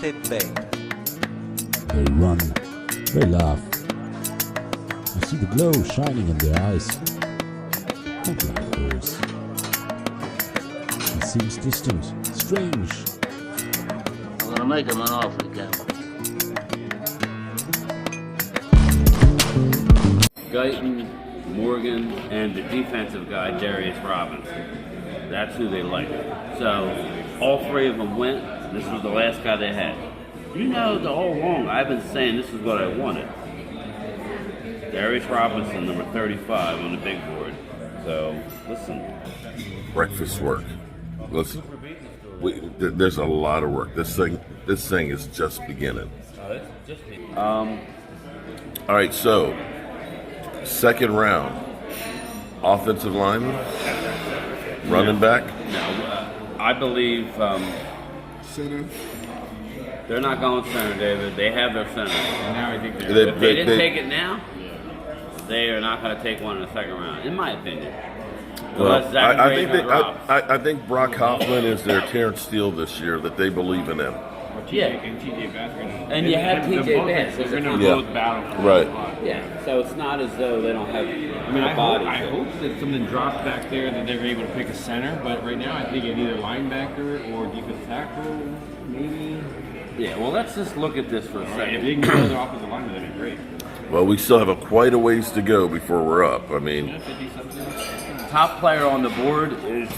step back. They run, they laugh. I see the glow shining in their eyes. Not like hers. It seems distant, strange. I'm gonna make him an offer again. Guyton, Morgan, and the defensive guy, Darius Robinson. That's who they like. So all three of them went. This was the last guy they had. You know, the whole long I've been saying this is what I wanted. Darius Robinson, number 35 on the big board. So listen. Breakfast work. Listen, there's a lot of work. This thing is just beginning. All right, so second round, offensive lineman, running back. No, I believe Center. they're not going center, David. They have their center. Now I think If they didn't take it now, they are not going to take one in the second round, in my opinion. Well, Zach I Gray think drops. I think Brock Hoffman is their Terrence Steele this year. That they believe in him. Yeah. And TJ Bass. And you have TJ Bass. They're going to Yeah. both battle for Right. the spot. Yeah, so it's not as though they don't have I mean, I bodies. hope that something drops back there that they're able to pick a center, but right now I think it's either linebacker or defensive tackle, maybe. Yeah, well, let's just look at this for a If second. they can get another offensive lineman, that'd be great. Well, we still have quite a ways to go before we're up. I mean, 50-something. Top player on the board is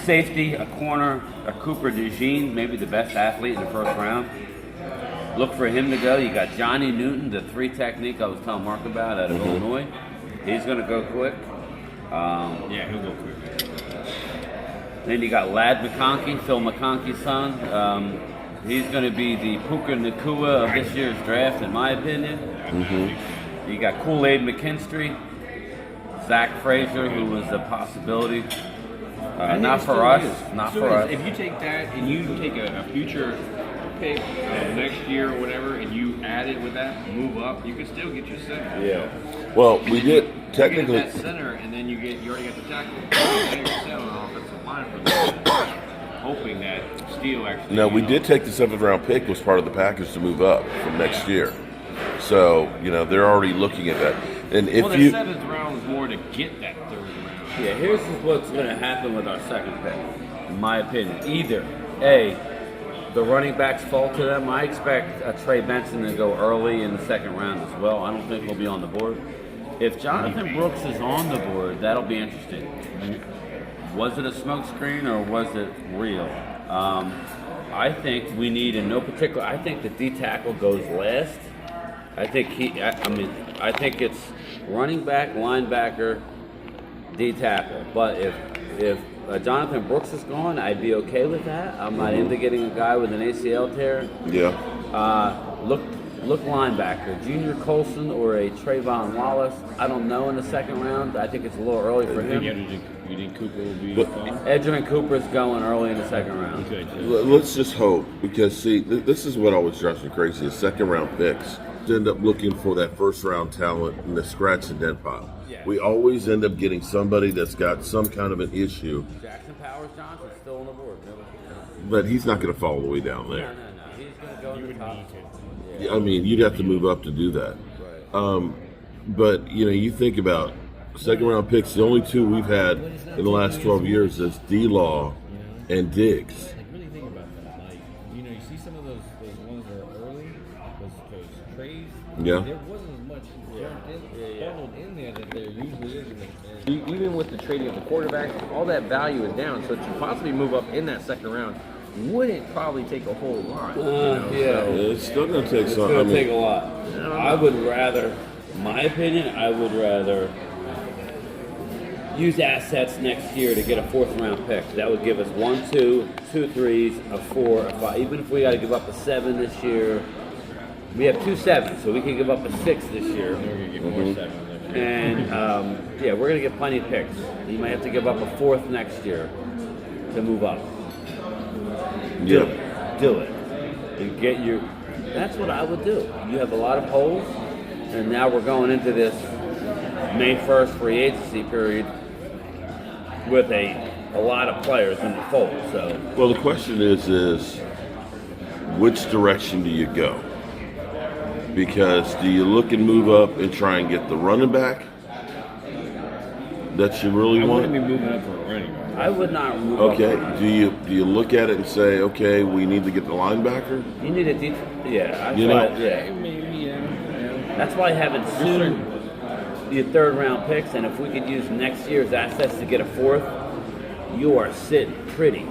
safety, a corner, a Cooper DeJean, maybe the best athlete in the first round. Look for him to go. You got Johnny Newton, the three technique I was telling Mark about out of Illinois. He's going to go quick. Yeah, he'll go quick. Then you got Lad McConkey, Phil McConkey's son. He's going to be the Puka Nakua of this year's draft, in my opinion. You got Kool-Aid McKinstry, Zach Frazier, who was a possibility. Not for us. Not for us. If you take that and you take a future pick next year or whatever, and you add it with that, move up, you can still get your center. yeah. Well, we did You technically. get that center, and then you already got the tackle. You're still on offensive line for that. Hoping that Steele actually. No, we did take the 7th round pick was part of the package to move up from next year. So they're already looking at that. And if Well, the you 7th round was more to get that 3rd round. Yeah, here's what's going to happen with our second pick, in my opinion. Either, A, the running backs fall to them. I expect Trey Benson to go early in the second round as well. I don't think he'll be on the board. If Jonathan Brooks is on the board, that'll be interesting. Was it a smokescreen or was it real? I think we need, in no particular, I think the D tackle goes last. I think I think it's running back, linebacker, D tackle. But if Jonathan Brooks is gone, I'd be okay with that. I'm not into getting a guy with an ACL tear. yeah. Look linebacker, Junior Colson or a Trayvon Wallace. I don't know in the second round. I think it's a little early for him. You think Cooper will be But- gone? Edgerrin Cooper's going early in the second round. Okay, too. Let's just hope, because see, this is what always drives me crazy: is 2nd round picks end up looking for that 1st round talent in the scratch and dent pile. Yeah. We always end up getting somebody that's got some kind of an issue, Jackson Powers Johnson's still on the board. but he's not going to fall all the way down No, there. He's going to go in the top. I mean, you'd have to move up to do that. Right. But you think about 2nd round picks. The only two we've had in the last 12 years is D-Law and Diggs. Like, really think about that. Like, you see some of those ones that are early, those trades. Yeah. There wasn't as much bundled in there that there usually is. Even with the trading of the quarterback, all that value is down. So to possibly move up in that second round wouldn't probably take a whole lot. It's still going to take It's some. going to take a lot. I would rather, my opinion, I would rather use assets next year to get a 4th round pick. That would give us 1, 2, 2 3s, a 4, a 5. Even if we got to give up a 7 this year, we have 2 7s, so we can give up a 6 this year. We're going to get more 7 next year. And we're going to get plenty of picks. You might have to give up a 4th next year to move up. Do it. And get your. That's what I would do. You have a lot of holes, and now we're going into this May 1st free agency period with a lot of players in the fold. So Well, the question is which direction do you go? Because do you look and move up and try and get the running back that you really I want? wouldn't be moving up for a running back. I would not move Okay. up. Do you look at it and say, okay, we need to get the linebacker? You need a deep. Yeah, that's You know- why. Yeah, Maybe, yeah. that's why I have it soon. Your third round picks, and if we could use next year's assets to get a fourth, you are sitting pretty.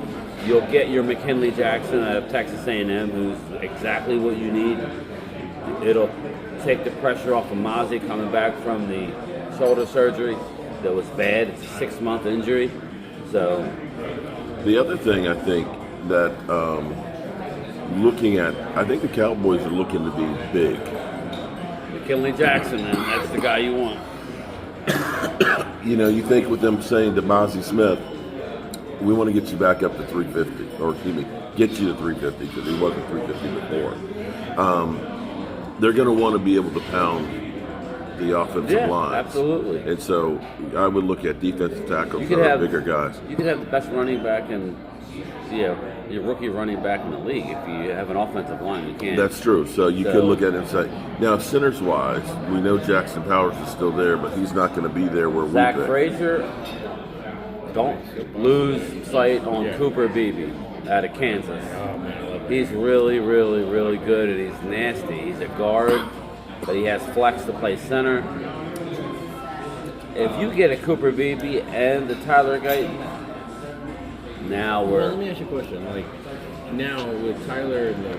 You'll get your McKinley Jackson out of Texas A&M, who's exactly what you need. It'll take the pressure off of Mozzie coming back from the shoulder surgery that was bad. It's a 6-month injury. So The other thing I think that looking at, I think the Cowboys are looking to be big. McKinley Jackson, and that's the guy you want. You know, you think with them saying to Mozzie Smith, we want to get you back up to 350, or excuse me, get you to 350 because he wasn't 350 before. They're going to want to be able to pound the offensive Yeah, lines. absolutely. And so I would look at defensive tackles You that could are have bigger guys. You could have the best running back in, your rookie running back in the league. If you have an offensive line, you can't. That's true. So you could So- look at it and say, now centers wise, we know Jackson Powers is still there, but he's not going to be there where Zach we pick. Frazier. Don't lose sight on Cooper Beebe out of Kansas. He's really, really, really good, and he's nasty. He's a guard, but he has flex to play center. If you get a Cooper Beebe and the Tyler Guyton, now Well, let we're me ask you a question. Like, now with Tyler and the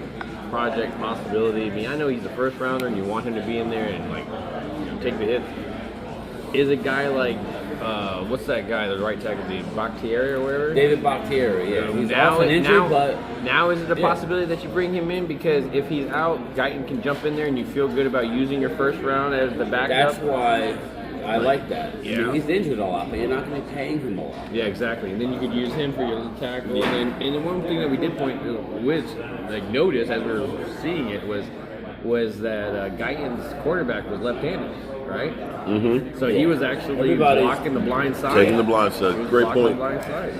project possibility, I mean, I know he's a first rounder and you want him to be in there and, like, take the hits. Is a guy like, what's that guy, the right tackle, the Bakhtiari or whatever? David Bakhtiari. Yeah, he's Now, often injured, but now is it a Yeah. possibility that you bring him in because if he's out, Guyton can jump in there and you feel good about using your first round as the backup? that's why I like that. I Yeah. mean, he's injured a lot, but you're not going to be paying him a lot. Yeah, exactly. And then you could use him for your tackle. And the one thing that we did point with, like, notice as we were seeing it was that Guyton's quarterback was left-handed, right? Mm-hmm. So he was actually Everybody's blocking the blind side. Taking the blind side. He was Great blocking point. the blind side.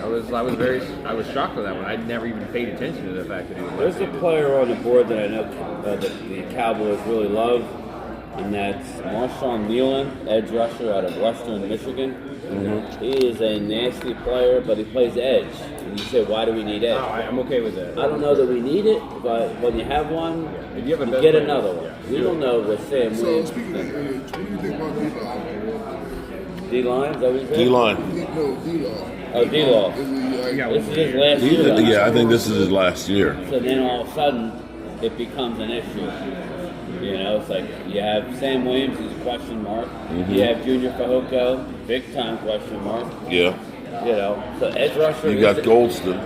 I was shocked with that one. I'd never even paid attention to the fact that he was There's a left-handed. player on the board that I know that the Cowboys really love, and that's Marshawn Nealon, edge rusher out of Western Michigan. He is a nasty player, but he plays edge. And you say, why do we need edge? I'm okay with that. I don't know that we need it, but when you have one, If you have a you best get player, another one. yeah. We don't know what Sam So Williams speaking of thinks. edge, what do you think about D-Law? D-line, is that what you said? D-line. No, D-Law. Oh, D-Law. Is he like, This is his last year. Yeah, I think this is his last year. So then all of a sudden, it becomes an issue. You know, it's like you have Sam Williams, who's a question mark. You have Junior Fehoko, big time question mark. Yeah. You know, so edge rusher. You got is- Goldston.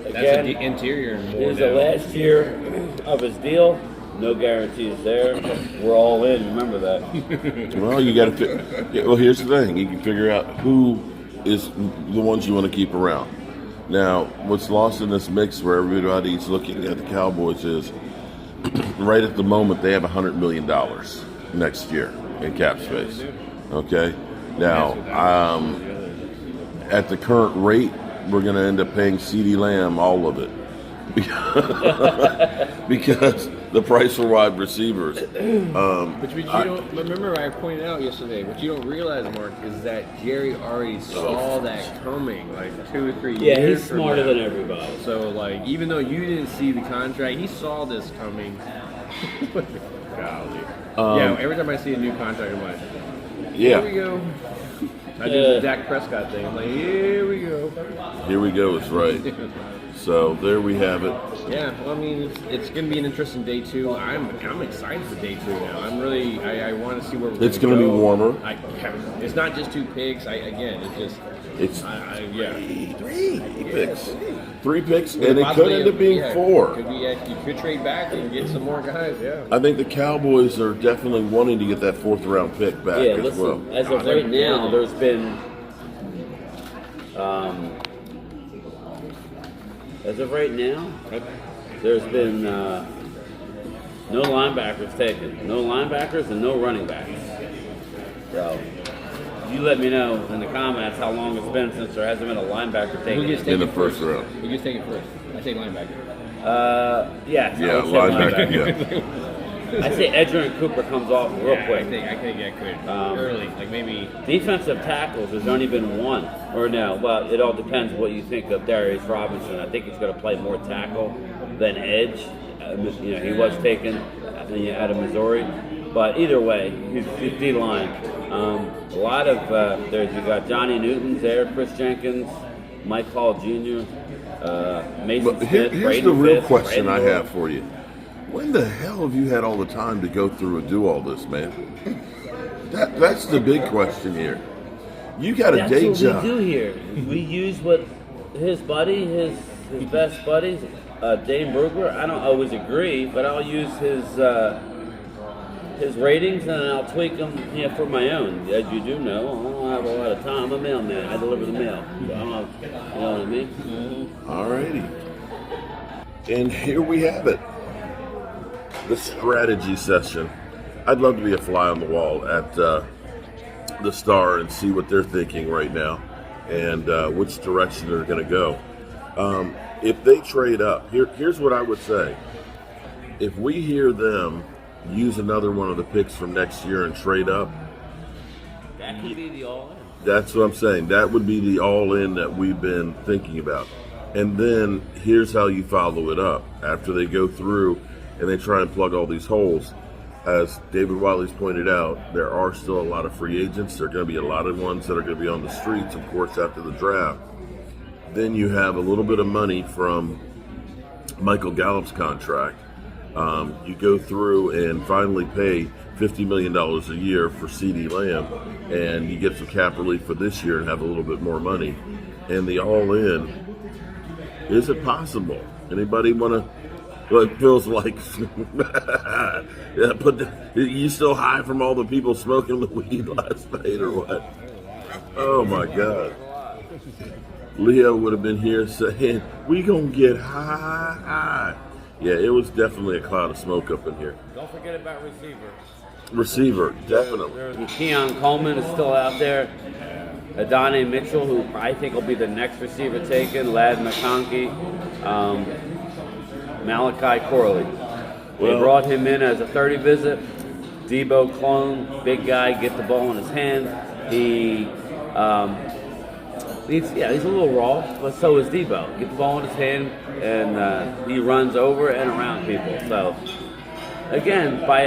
That's Again, the interior more he's the now. last year of his deal. No guarantees there. We're all in. Remember that. Well, you got to. Well, here's the thing: you can figure out who is the ones you want to keep around. Now, what's lost in this mix, where everybody's looking at the Cowboys, is right at the moment they have $100 million next year in cap space. Okay. Now, at the current rate, we're going to end up paying CeeDee Lamb all of it. Because the price for wide receivers. But you don't remember I pointed out yesterday. What you don't realize, Mark, is that Jerry already saw that coming like 2 or 3 years. Yeah, he's from smarter now. than everybody. So, like, even though you didn't see the contract, he saw this coming. Golly. Yeah, every time I see a new contract, I'm like, here we Yeah, go. I do the Dak Prescott thing. I'm like, here we go. here we go. Is right. So there we have it. Yeah, well, I mean, it's going to be an interesting day two. I'm excited for day two now. I'm really, I want to see where we're It's gonna be warmer. It's not just 2 picks. It's Yeah. three picks, and it could end up being 4. You could trade back and get some more guys. Yeah. I think the Cowboys are definitely wanting to get that 4th round pick back Yeah, as listen, well. as of right now, there's been, no linebackers taken. No linebackers and no running backs. So, you let me know in the comments how long it's been since there hasn't been a linebacker Who taken. gets in taken the first round. Who gets taken first? I say linebacker. Yeah, Yeah, linebacker. Yeah. I say Edgerrin Cooper comes off real I quick. think I could early, like maybe. Defensive tackles, there's only been one. Or no, well, it all depends what you think of Darius Robinson. I think he's going to play more tackle than edge. You know, he was taken out of Missouri. But either way, he's D-line. A lot of, you got Johnny Newton's there, Chris Jenkins, Mike Hall Jr., Mason But Smith, here's Braden the real Fitz, question I Brandon have for you. When the hell have you had all the time to go through and do all this, man? That's the big question here. You got a That's day what job. we do here. We use what his buddy, his best buddies, Dane Brugler. I don't always agree, but I'll use his ratings and I'll tweak them for my own. As you do know, I don't have a lot of time. I'm a mailman. I deliver the mail. So I don't have, you know what I mean? Alrighty. And here we have it. The strategy session. I'd love to be a fly on the wall at the Star and see what they're thinking right now and which direction they're going to go. If they trade up, here's what I would say. If we hear them use another one of the picks from next year and trade up, That could be the all-in. that's what I'm saying. That would be the all-in that we've been thinking about. And then here's how you follow it up. After they go through and they try and plug all these holes, as David Wiley's pointed out, there are still a lot of free agents. There are going to be a lot of ones that are going to be on the streets, of course, after the draft. Then you have a little bit of money from Michael Gallup's contract. You go through and finally pay $50 million a year for CeeDee Lamb, and you get some cap relief for this year and have a little bit more money. And the all-in, is it possible? Anybody want to? Well, it feels like, yeah, you still high from all the people smoking the weed last night or what? Oh my God. Leo would have been here saying, we gonna get high. Yeah, it was definitely a cloud of smoke up in here. Don't forget about Receiver, definitely. Keon Coleman is still out there. Adonai Mitchell, who I think will be the next receiver taken. Lad McConkey. Malachi Corley. They brought him in as a 30 visit. Debo clone, big guy, get the ball in his hand. He's a little raw, but so is Debo. Get the ball in his hand, and he runs over and around people. So, again, by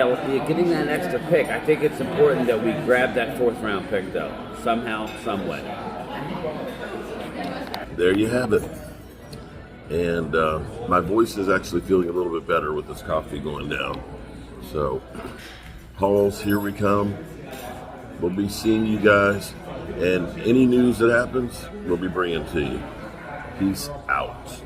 getting that extra pick, I think it's important that we grab that 4th round pick, though, somehow, some way. There you have it. And my voice is actually feeling a little bit better with this coffee going down. So, Halls, here we come. We'll be seeing you guys. And any news that happens, we'll be bringing to you. Peace out.